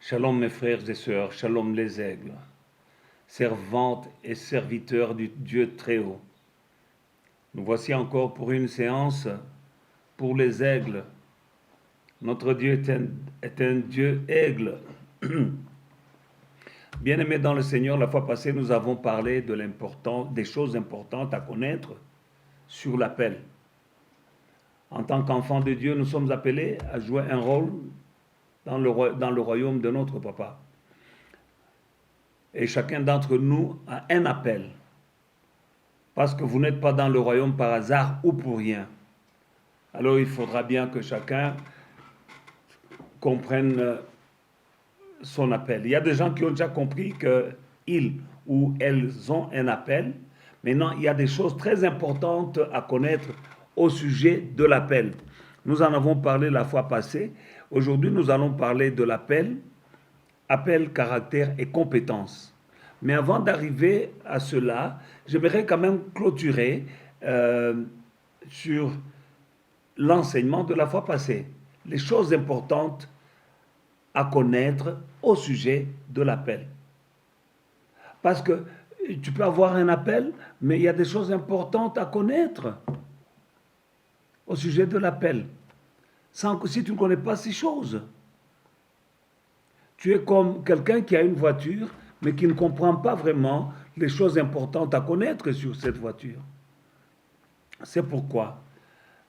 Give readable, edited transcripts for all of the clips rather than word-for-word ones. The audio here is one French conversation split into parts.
Shalom mes frères et sœurs, shalom les aigles, servantes et serviteurs du Dieu très haut. Nous voici encore pour une séance pour les aigles. Notre Dieu est un Dieu aigle. Bien-aimés dans le Seigneur, la fois passée, nous avons parlé de des choses importantes à connaître sur l'appel. En tant qu'enfants de Dieu, nous sommes appelés à jouer un rôle dans le royaume de notre Papa. Et chacun d'entre nous a un appel. Parce que vous n'êtes pas dans le royaume par hasard ou pour rien. Alors il faudra bien que chacun comprenne son appel. Il y a des gens qui ont déjà compris qu'ils ou elles ont un appel. Maintenant, il y a des choses très importantes à connaître au sujet de l'appel. Nous en avons parlé la fois passée. Aujourd'hui, nous allons parler de l'appel, appel, caractère et compétence. Mais avant d'arriver à cela, j'aimerais quand même clôturer sur l'enseignement de la fois passée. Les choses importantes à connaître au sujet de l'appel. Parce que tu peux avoir un appel, mais il y a des choses importantes à connaître au sujet de l'appel. Si tu ne connais pas ces choses, tu es comme quelqu'un qui a une voiture, mais qui ne comprend pas vraiment les choses importantes à connaître sur cette voiture. C'est pourquoi,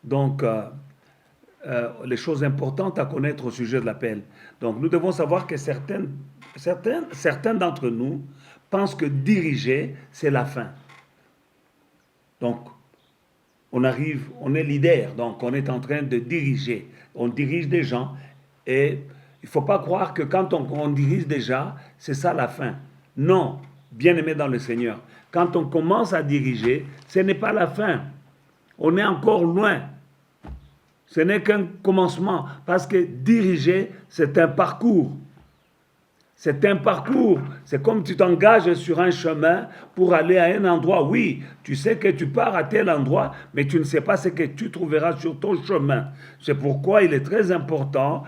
donc, les choses importantes à connaître au sujet de l'appel. Donc, nous devons savoir que certains d'entre nous pensent que diriger, c'est la fin. Donc, on est leader, donc on est en train de diriger. On dirige des gens et il ne faut pas croire que quand on dirige déjà, c'est ça la fin. Non, bien-aimé dans le Seigneur, quand on commence à diriger, ce n'est pas la fin. On est encore loin. Ce n'est qu'un commencement, parce que diriger, c'est un parcours. C'est un parcours. C'est comme tu t'engages sur un chemin pour aller à un endroit. Oui, tu sais que tu pars à tel endroit, mais tu ne sais pas ce que tu trouveras sur ton chemin. C'est pourquoi il est très important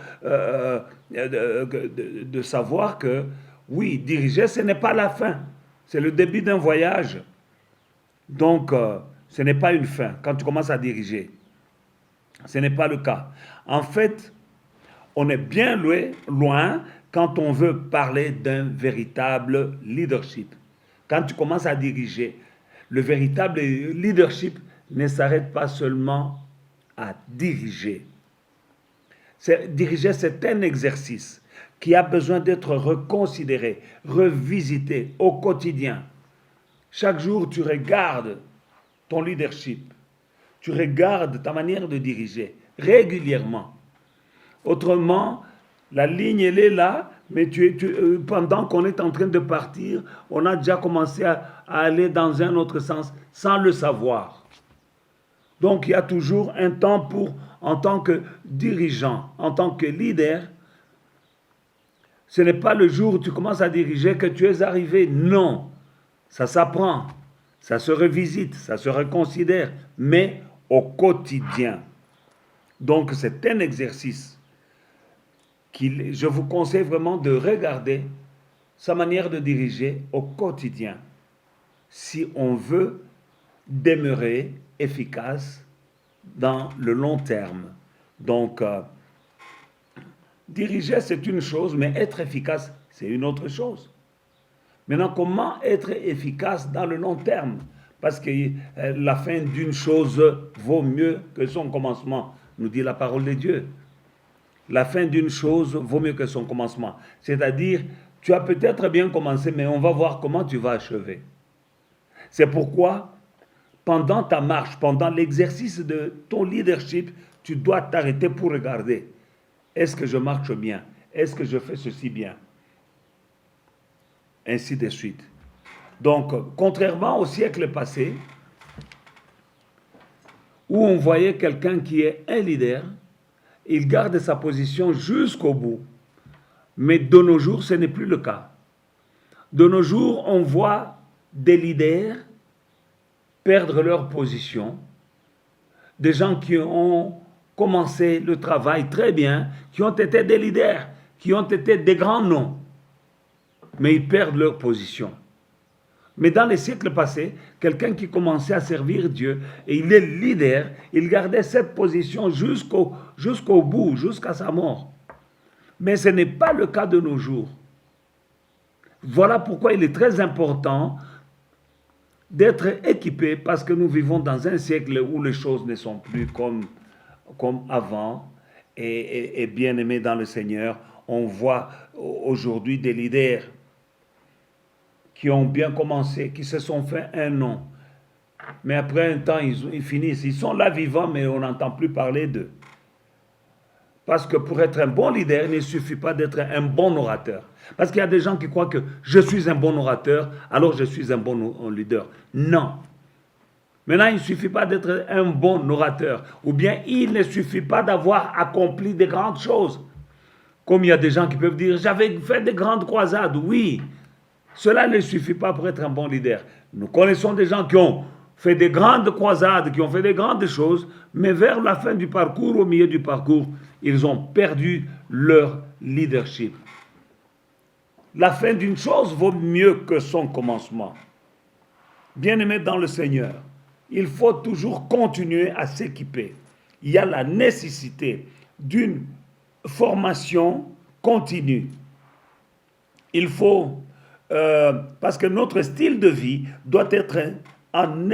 de savoir que, oui, diriger, ce n'est pas la fin. C'est le début d'un voyage. Donc, ce n'est pas une fin quand tu commences à diriger. Ce n'est pas le cas. En fait, on est bien loin quand on veut parler d'un véritable leadership. Quand tu commences à diriger, le véritable leadership ne s'arrête pas seulement à diriger. Diriger, c'est un exercice qui a besoin d'être reconsidéré, revisité au quotidien. Chaque jour, tu regardes ton leadership. Tu regardes ta manière de diriger régulièrement. Autrement, la ligne, elle est là, mais pendant qu'on est en train de partir, on a déjà commencé à aller dans un autre sens sans le savoir. Donc, il y a toujours un temps en tant que dirigeant, en tant que leader, ce n'est pas le jour où tu commences à diriger que tu es arrivé. Non, ça s'apprend, ça se revisite, ça se reconsidère, mais au quotidien. Donc, c'est un exercice je vous conseille vraiment de regarder sa manière de diriger au quotidien si on veut demeurer efficace dans le long terme. Donc, diriger, c'est une chose, mais être efficace, c'est une autre chose. Maintenant, comment être efficace dans le long terme? Parce que la fin d'une chose vaut mieux que son commencement, nous dit la parole de Dieu. La fin d'une chose vaut mieux que son commencement. C'est-à-dire, tu as peut-être bien commencé, mais on va voir comment tu vas achever. C'est pourquoi, pendant ta marche, pendant l'exercice de ton leadership, tu dois t'arrêter pour regarder. Est-ce que je marche bien? Est-ce que je fais ceci bien? Ainsi de suite. Donc, contrairement au siècle passé, où on voyait quelqu'un qui est un leader, il garde sa position jusqu'au bout. Mais de nos jours, ce n'est plus le cas. De nos jours, on voit des leaders perdre leur position, des gens qui ont commencé le travail très bien, qui ont été des leaders, qui ont été des grands noms, mais ils perdent leur position. Mais dans les siècles passés, quelqu'un qui commençait à servir Dieu, et il est leader, il gardait cette position jusqu'au bout, jusqu'à sa mort. Mais ce n'est pas le cas de nos jours. Voilà pourquoi il est très important d'être équipé, parce que nous vivons dans un siècle où les choses ne sont plus comme avant. Et bien aimés dans le Seigneur, on voit aujourd'hui des leaders qui ont bien commencé, qui se sont fait un nom. Mais après un temps, ils finissent. Ils sont là vivants, mais on n'entend plus parler d'eux. Parce que pour être un bon leader, il ne suffit pas d'être un bon orateur. Parce qu'il y a des gens qui croient que je suis un bon orateur, alors je suis un bon leader. Non. Maintenant, il ne suffit pas d'être un bon orateur. Ou bien, il ne suffit pas d'avoir accompli de grandes choses. Comme il y a des gens qui peuvent dire, j'avais fait de grandes croisades. Oui, cela ne suffit pas pour être un bon leader. Nous connaissons des gens qui ont fait de grandes croisades, qui ont fait de grandes choses, mais vers la fin du parcours, au milieu du parcours, ils ont perdu leur leadership. La fin d'une chose vaut mieux que son commencement. Bien-aimés dans le Seigneur, il faut toujours continuer à s'équiper. Il y a la nécessité d'une formation continue. Il faut, parce que notre style de vie doit être en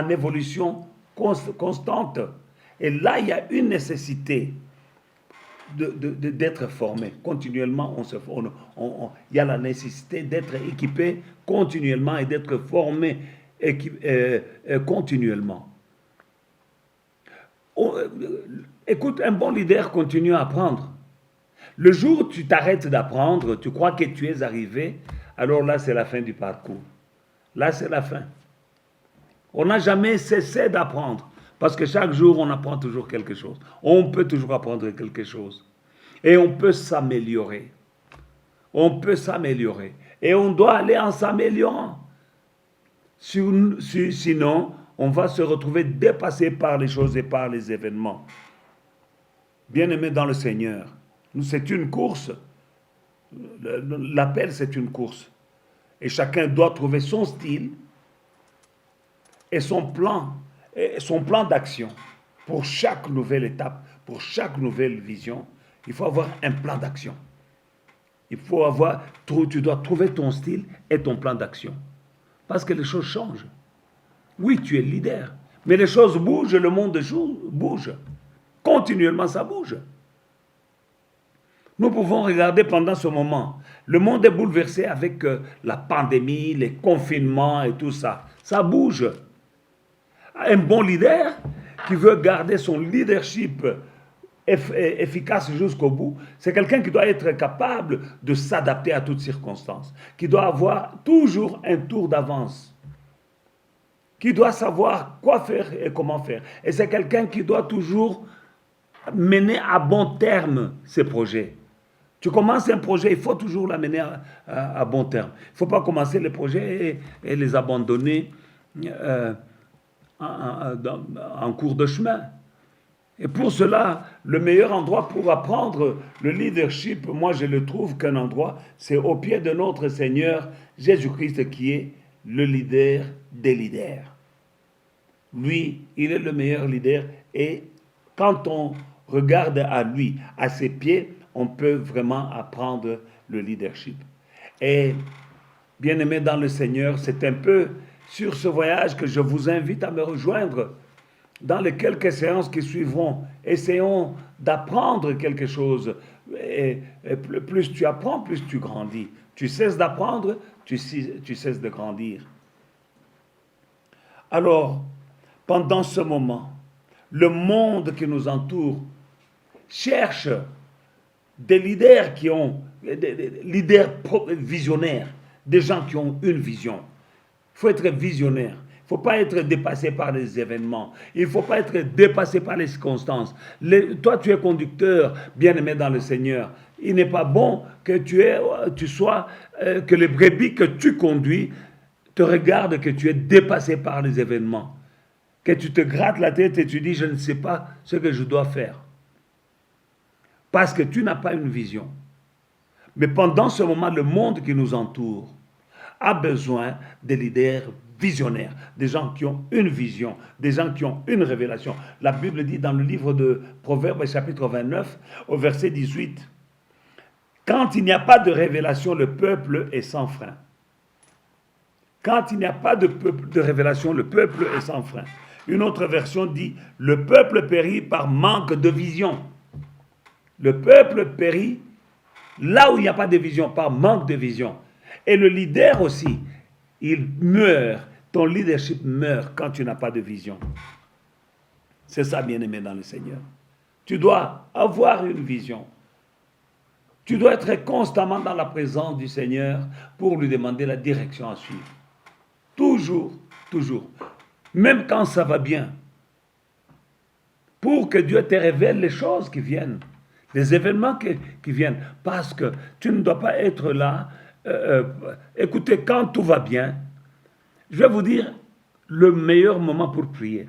évolution constante. Et là, il y a une nécessité d'être formé. Continuellement, il y a la nécessité d'être équipé continuellement et d'être formé continuellement. Écoute, un bon leader continue à apprendre. Le jour où tu t'arrêtes d'apprendre, tu crois que tu es arrivé, alors là, c'est la fin du parcours. Là, c'est la fin. On n'a jamais cessé d'apprendre, parce que chaque jour, on apprend toujours quelque chose. On peut toujours apprendre quelque chose. Et on peut s'améliorer. On peut s'améliorer. Et on doit aller en s'améliorant. Sinon, on va se retrouver dépassé par les choses et par les événements. Bien-aimés dans le Seigneur, c'est une course. L'appel, c'est une course. Et chacun doit trouver son style et son plan d'action pour chaque nouvelle étape, pour chaque nouvelle vision. Il faut avoir un plan d'action. Tu dois trouver ton style et ton plan d'action. Parce que les choses changent. Oui, tu es leader, mais les choses bougent, le monde bouge. Continuellement, ça bouge. Nous pouvons regarder pendant ce moment. Le monde est bouleversé avec la pandémie, les confinements et tout ça. Ça bouge. Un bon leader qui veut garder son leadership efficace jusqu'au bout, c'est quelqu'un qui doit être capable de s'adapter à toutes circonstances, qui doit avoir toujours un tour d'avance, qui doit savoir quoi faire et comment faire. Et c'est quelqu'un qui doit toujours mener à bon terme ses projets. Tu commences un projet, il faut toujours l'amener à bon terme. Il ne faut pas commencer les projets et les abandonner en cours de chemin. Et pour cela, le meilleur endroit pour apprendre le leadership, moi je le trouve qu'un endroit, c'est au pied de notre Seigneur Jésus-Christ qui est le leader des leaders. Lui, il est le meilleur leader et quand on regarde à lui, à ses pieds, on peut vraiment apprendre le leadership. Et bien aimé dans le Seigneur, c'est un peu sur ce voyage que je vous invite à me rejoindre. Dans les quelques séances qui suivront, essayons d'apprendre quelque chose. Et plus tu apprends, plus tu grandis. Tu cesses d'apprendre, tu cesses de grandir. Alors, pendant ce moment, le monde qui nous entoure cherche des leaders des leaders visionnaires, des gens qui ont une vision. Il faut être visionnaire. Il ne faut pas être dépassé par les événements. Il ne faut pas être dépassé par les circonstances. Toi, tu es conducteur, bien-aimé dans le Seigneur. Il n'est pas bon que que les brebis que tu conduis te regardent que tu es dépassé par les événements. Que tu te grattes la tête et tu dis, je ne sais pas ce que je dois faire. Parce que tu n'as pas une vision. Mais pendant ce moment, le monde qui nous entoure a besoin de leaders visionnaires, des gens qui ont une vision, des gens qui ont une révélation. La Bible dit dans le livre de Proverbes, chapitre 29, au verset 18, quand il n'y a pas de révélation, le peuple est sans frein. Quand il n'y a pas de révélation, le peuple est sans frein. Une autre version dit, le peuple périt par manque de vision. Le peuple périt là où il n'y a pas de vision, par manque de vision. Et le leader aussi, il meurt. Ton leadership meurt quand tu n'as pas de vision. C'est ça, bien-aimé dans le Seigneur. Tu dois avoir une vision. Tu dois être constamment dans la présence du Seigneur pour lui demander la direction à suivre. Toujours, toujours. Même quand ça va bien. Pour que Dieu te révèle les choses qui viennent. Les événements qui viennent. Parce que tu ne dois pas être là. Écoutez, quand tout va bien, je vais vous dire le meilleur moment pour prier.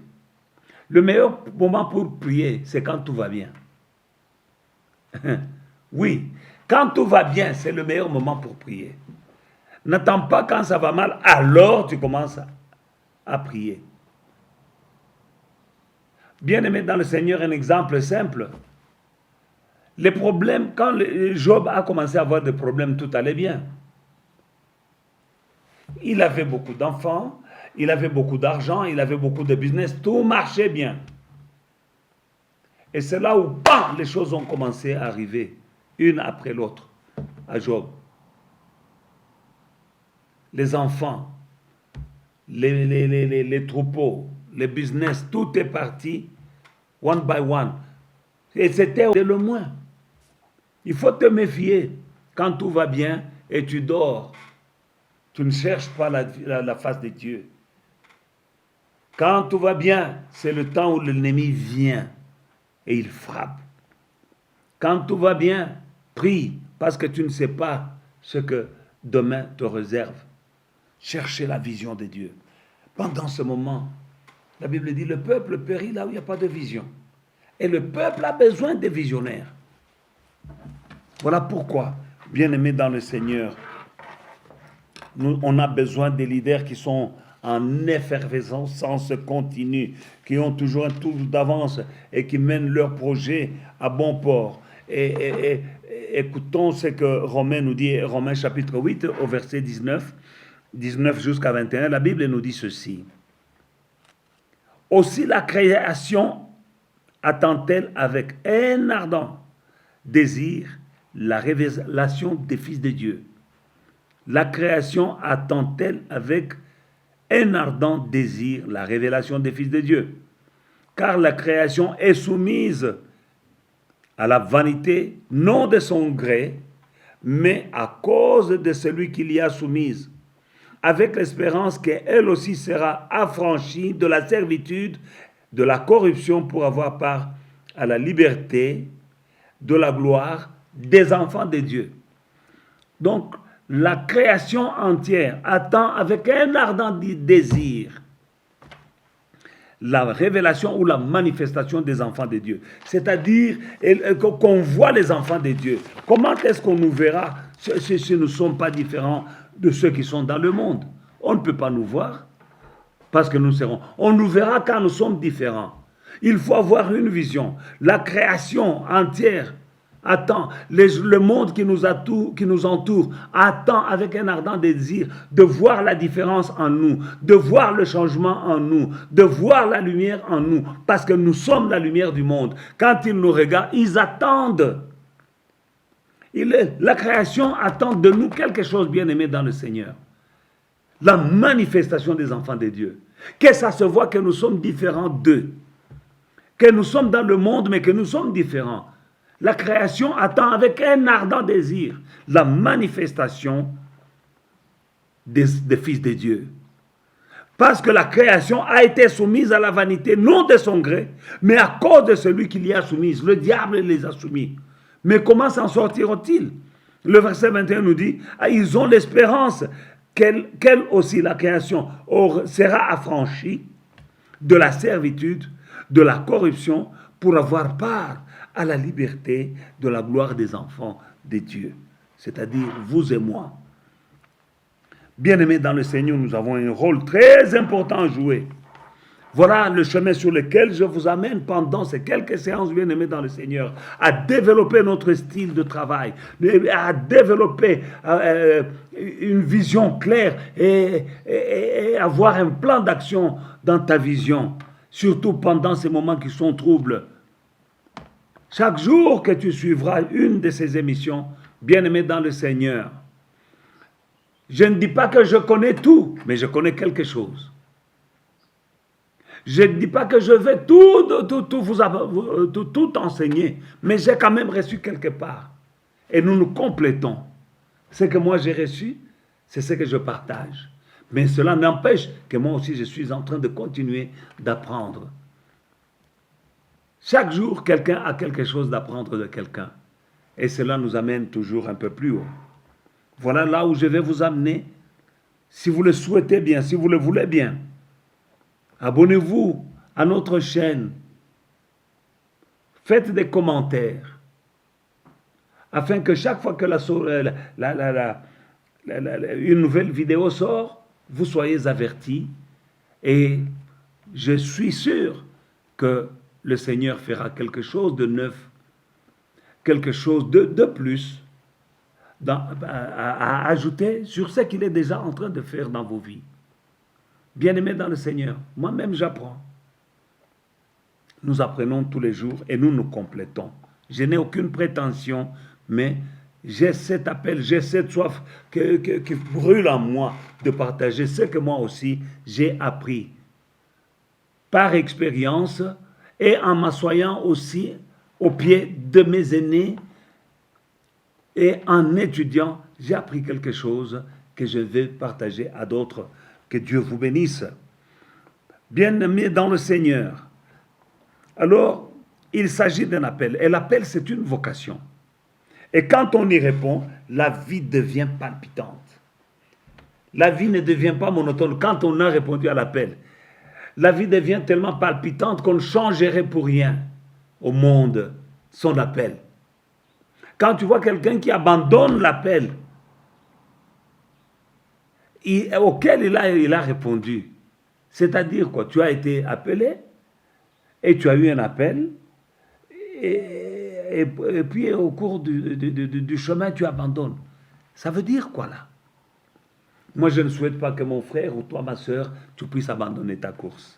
Le meilleur moment pour prier, c'est quand tout va bien. Oui, quand tout va bien, c'est le meilleur moment pour prier. N'attends pas quand ça va mal, alors tu commences à prier. Bien-aimé dans le Seigneur, un exemple simple. Les problèmes, quand Job a commencé à avoir des problèmes, tout allait bien. Il avait beaucoup d'enfants, il avait beaucoup d'argent, il avait beaucoup de business, tout marchait bien. Et c'est là où, bam, les choses ont commencé à arriver, une après l'autre, à Job. Les enfants, les troupeaux, les business, tout est parti, one by one. Et c'était le moins. Il faut te méfier quand tout va bien et tu dors. Tu ne cherches pas la face de Dieu. Quand tout va bien, c'est le temps où l'ennemi vient et il frappe. Quand tout va bien, prie parce que tu ne sais pas ce que demain te réserve. Cherchez la vision de Dieu. Pendant ce moment, la Bible dit, le peuple périt là où il n'y a pas de vision. Et le peuple a besoin des visionnaires. Voilà pourquoi, bien-aimés dans le Seigneur, on a besoin des leaders qui sont en effervescence continue, qui ont toujours un tour d'avance et qui mènent leur projet à bon port. Et écoutons ce que Romains nous dit, Romains chapitre 8, au verset 19 jusqu'à 21, la Bible nous dit ceci. Aussi la création attend-elle avec un ardent désir la révélation des fils de Dieu. La création attend-elle avec un ardent désir la révélation des fils de Dieu. Car la création est soumise à la vanité, non de son gré, mais à cause de celui qui l'y a soumise, avec l'espérance qu'elle aussi sera affranchie de la servitude, de la corruption pour avoir part à la liberté, de la gloire des enfants de Dieu. Donc, la création entière attend avec un ardent désir la révélation ou la manifestation des enfants de Dieu. C'est-à-dire qu'on voit les enfants de Dieu. Comment est-ce qu'on nous verra si nous ne sommes pas différents de ceux qui sont dans le monde? On ne peut pas nous voir parce que nous serons. On nous verra quand nous sommes différents. Il faut avoir une vision. La création entière attend, le monde qui nous entoure attend avec un ardent désir de voir la différence en nous, de voir le changement en nous, de voir la lumière en nous, parce que nous sommes la lumière du monde. Quand ils nous regardent, ils attendent. La création attend de nous quelque chose, bien aimé dans le Seigneur. La manifestation des enfants de Dieu. Que ça se voit que nous sommes différents d'eux. Que nous sommes dans le monde, mais que nous sommes différents. La création attend avec un ardent désir la manifestation des fils de Dieu. Parce que la création a été soumise à la vanité, non de son gré, mais à cause de celui qui l'y a soumise. Le diable les a soumis. Mais comment s'en sortiront-ils? Le verset 21 nous dit, ils ont l'espérance qu'elle aussi, la création, sera affranchie de la servitude, de la corruption, pour avoir part à la liberté de la gloire des enfants de Dieu. c'est-à-dire vous et moi. Bien-aimés dans le Seigneur, nous avons un rôle très important à jouer. Voilà le chemin sur lequel je vous amène pendant ces quelques séances, bien-aimés dans le Seigneur, à développer notre style de travail, à développer une vision claire et avoir un plan d'action dans ta vision, surtout pendant ces moments qui sont troubles. Chaque jour que tu suivras une de ces émissions, bien-aimés dans le Seigneur, je ne dis pas que je connais tout, mais je connais quelque chose. Je ne dis pas que je vais tout enseigner, mais j'ai quand même reçu quelque part. Et nous nous complétons. Ce que moi j'ai reçu, c'est ce que je partage. Mais cela n'empêche que moi aussi je suis en train de continuer d'apprendre. Chaque jour, quelqu'un a quelque chose d'apprendre de quelqu'un. Et cela nous amène toujours un peu plus haut. Voilà là où je vais vous amener, si vous le souhaitez bien, si vous le voulez bien. Abonnez-vous à notre chaîne. Faites des commentaires. Afin que chaque fois que une nouvelle vidéo sort, vous soyez avertis. Et je suis sûr que le Seigneur fera quelque chose de neuf, quelque chose de plus à ajouter sur ce qu'il est déjà en train de faire dans vos vies. Bien-aimés dans le Seigneur, moi-même j'apprends. Nous apprenons tous les jours et nous nous complétons. Je n'ai aucune prétention, mais j'ai cet appel, j'ai cette soif qui brûle en moi de partager ce que moi aussi j'ai appris par expérience et en m'assoyant aussi au pied de mes aînés et en étudiant, j'ai appris quelque chose que je vais partager à d'autres. Que Dieu vous bénisse. Bien-aimés dans le Seigneur. Alors, il s'agit d'un appel. Et l'appel, c'est une vocation. Et quand on y répond, la vie devient palpitante. La vie ne devient pas monotone quand on a répondu à l'appel. La vie devient tellement palpitante qu'on ne changerait pour rien au monde son appel. Quand tu vois quelqu'un qui abandonne l'appel auquel il a répondu, c'est-à-dire quoi? Tu as été appelé et tu as eu un appel et puis au cours du chemin, tu abandonnes. Ça veut dire quoi là? Moi, je ne souhaite pas que mon frère ou toi, ma soeur, tu puisses abandonner ta course.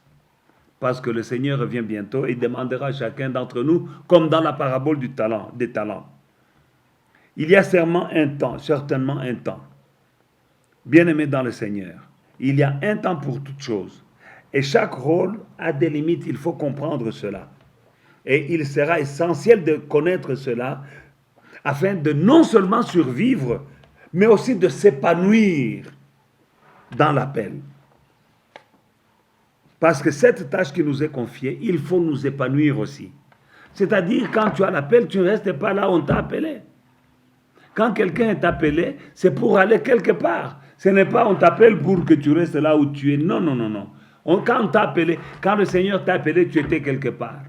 Parce que le Seigneur revient bientôt et demandera à chacun d'entre nous, comme dans la parabole des talents. Il y a certainement un temps. Bien-aimés dans le Seigneur, il y a un temps pour toutes choses. Et chaque rôle a des limites, il faut comprendre cela. Et il sera essentiel de connaître cela afin de non seulement survivre, mais aussi de s'épanouir dans l'appel. Parce que cette tâche qui nous est confiée, il faut nous épanouir aussi. C'est-à-dire, quand tu as l'appel, tu ne restes pas là où on t'a appelé. Quand quelqu'un est appelé, c'est pour aller quelque part. Ce n'est pas on t'appelle pour que tu restes là où tu es. Non, non, non, non. Quand on t'a appelé, quand le Seigneur t'a appelé, tu étais quelque part.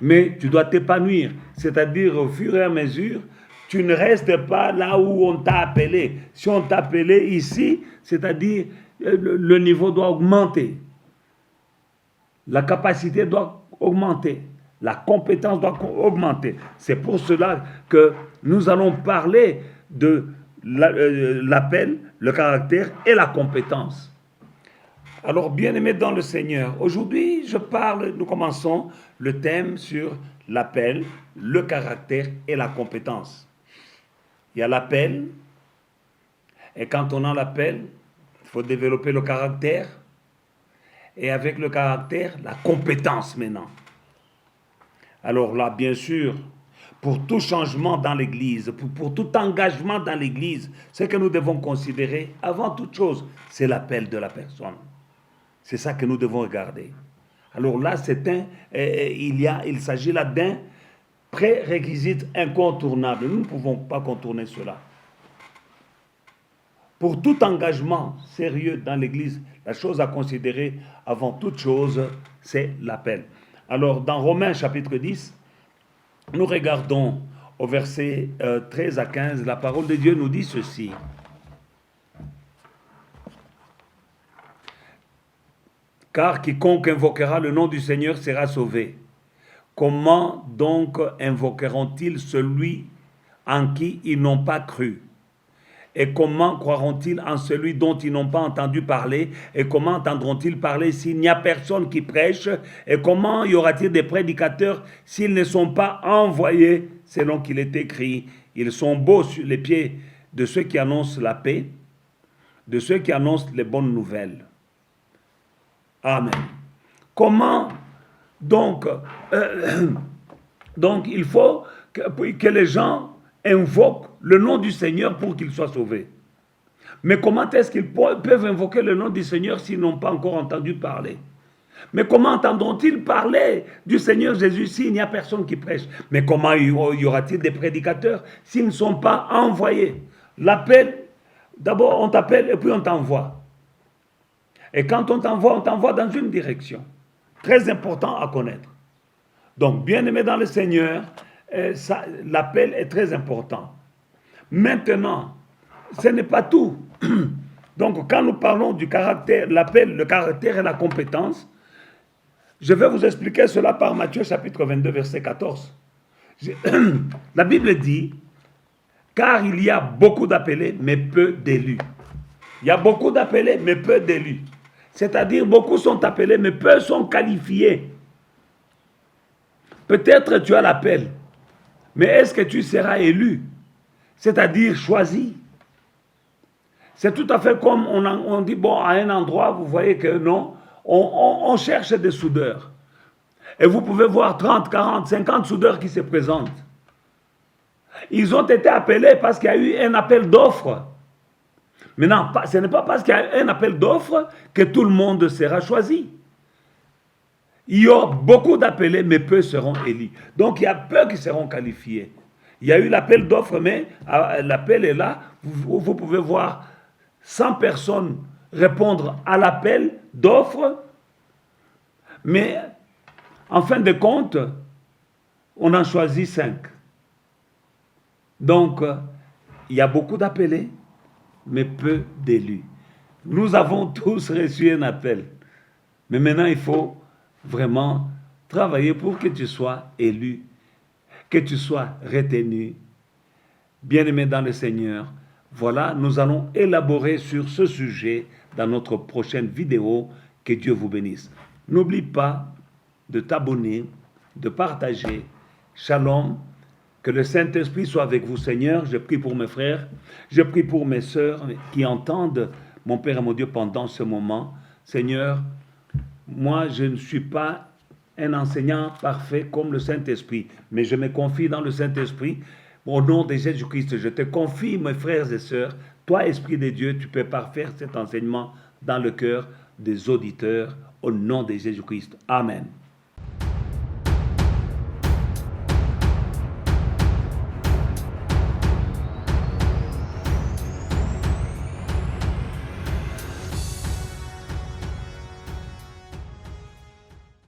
Mais tu dois t'épanouir. C'est-à-dire, au fur et à mesure, tu ne restes pas là où on t'a appelé. Si on t'a appelé ici, c'est-à-dire, le niveau doit augmenter. La capacité doit augmenter. La compétence doit augmenter. C'est pour cela que nous allons parler de l'appel, le caractère et la compétence. Alors, bien-aimés dans le Seigneur, aujourd'hui, nous commençons le thème sur l'appel, le caractère et la compétence. Il y a l'appel, et quand on a l'appel, il faut développer le caractère, et avec le caractère, la compétence maintenant. Alors là, bien sûr, pour tout changement dans l'Église, pour tout engagement dans l'Église, ce que nous devons considérer, avant toute chose, c'est l'appel de la personne. C'est ça que nous devons regarder. Alors là, il s'agit là d'un prérequisite incontournable. Nous ne pouvons pas contourner cela. Pour tout engagement sérieux dans l'Église, la chose à considérer avant toute chose, c'est l'appel. Alors, dans Romains chapitre 10, nous regardons au verset 13 à 15, la parole de Dieu nous dit ceci. Car quiconque invoquera le nom du Seigneur sera sauvé. Comment donc invoqueront-ils celui en qui ils n'ont pas cru? Et comment croiront-ils en celui dont ils n'ont pas entendu parler? Et comment entendront-ils parler s'il n'y a personne qui prêche? Et comment y aura-t-il des prédicateurs s'ils ne sont pas envoyés, selon qu'il est écrit? Ils sont beaux sur les pieds de ceux qui annoncent la paix, de ceux qui annoncent les bonnes nouvelles. Amen. Comment donc il faut que les gens invoquent le nom du Seigneur pour qu'ils soient sauvés. Mais comment est-ce qu'ils peuvent invoquer le nom du Seigneur s'ils n'ont pas encore entendu parler? Mais comment entendront-ils parler du Seigneur Jésus s'il n'y a personne qui prêche? Mais comment y aura-t-il des prédicateurs s'ils ne sont pas envoyés? L'appel, d'abord on t'appelle et puis on t'envoie. Et quand on t'envoie dans une direction. Très important à connaître. Donc, bien-aimé dans le Seigneur, l'appel est très important. Maintenant, ce n'est pas tout. Donc, quand nous parlons du caractère, l'appel, le caractère et la compétence, je vais vous expliquer cela par Matthieu chapitre 22, verset 14. La Bible dit, car il y a beaucoup d'appelés, mais peu d'élus. Il y a beaucoup d'appelés, mais peu d'élus. C'est-à-dire, beaucoup sont appelés, mais peu sont qualifiés. Peut-être tu as l'appel, mais est-ce que tu seras élu? C'est-à-dire choisi. C'est tout à fait comme on dit, bon, à un endroit, vous voyez que non, on cherche des soudeurs. Et vous pouvez voir 30, 40, 50 soudeurs qui se présentent. Ils ont été appelés parce qu'il y a eu un appel d'offres. Maintenant, ce n'est pas parce qu'il y a un appel d'offres que tout le monde sera choisi. Il y aura beaucoup d'appelés, mais peu seront élus. Donc, il y a peu qui seront qualifiés. Il y a eu l'appel d'offres, mais l'appel est là. Vous pouvez voir 100 personnes répondre à l'appel d'offres, mais en fin de compte, on en choisit 5. Donc, il y a beaucoup d'appelés, mais peu d'élus. Nous avons tous reçu un appel. Mais maintenant, il faut vraiment travailler pour que tu sois élu, que tu sois retenu. Bien-aimé dans le Seigneur, voilà, nous allons élaborer sur ce sujet dans notre prochaine vidéo. Que Dieu vous bénisse. N'oublie pas de t'abonner, de partager. Shalom. Que le Saint-Esprit soit avec vous, Seigneur. Je prie pour mes frères, je prie pour mes sœurs qui entendent mon Père et mon Dieu pendant ce moment. Seigneur, moi, je ne suis pas un enseignant parfait comme le Saint-Esprit, mais je me confie dans le Saint-Esprit. Au nom de Jésus-Christ, je te confie, mes frères et sœurs, toi, Esprit de Dieu, tu peux parfaire cet enseignement dans le cœur des auditeurs, au nom de Jésus-Christ. Amen.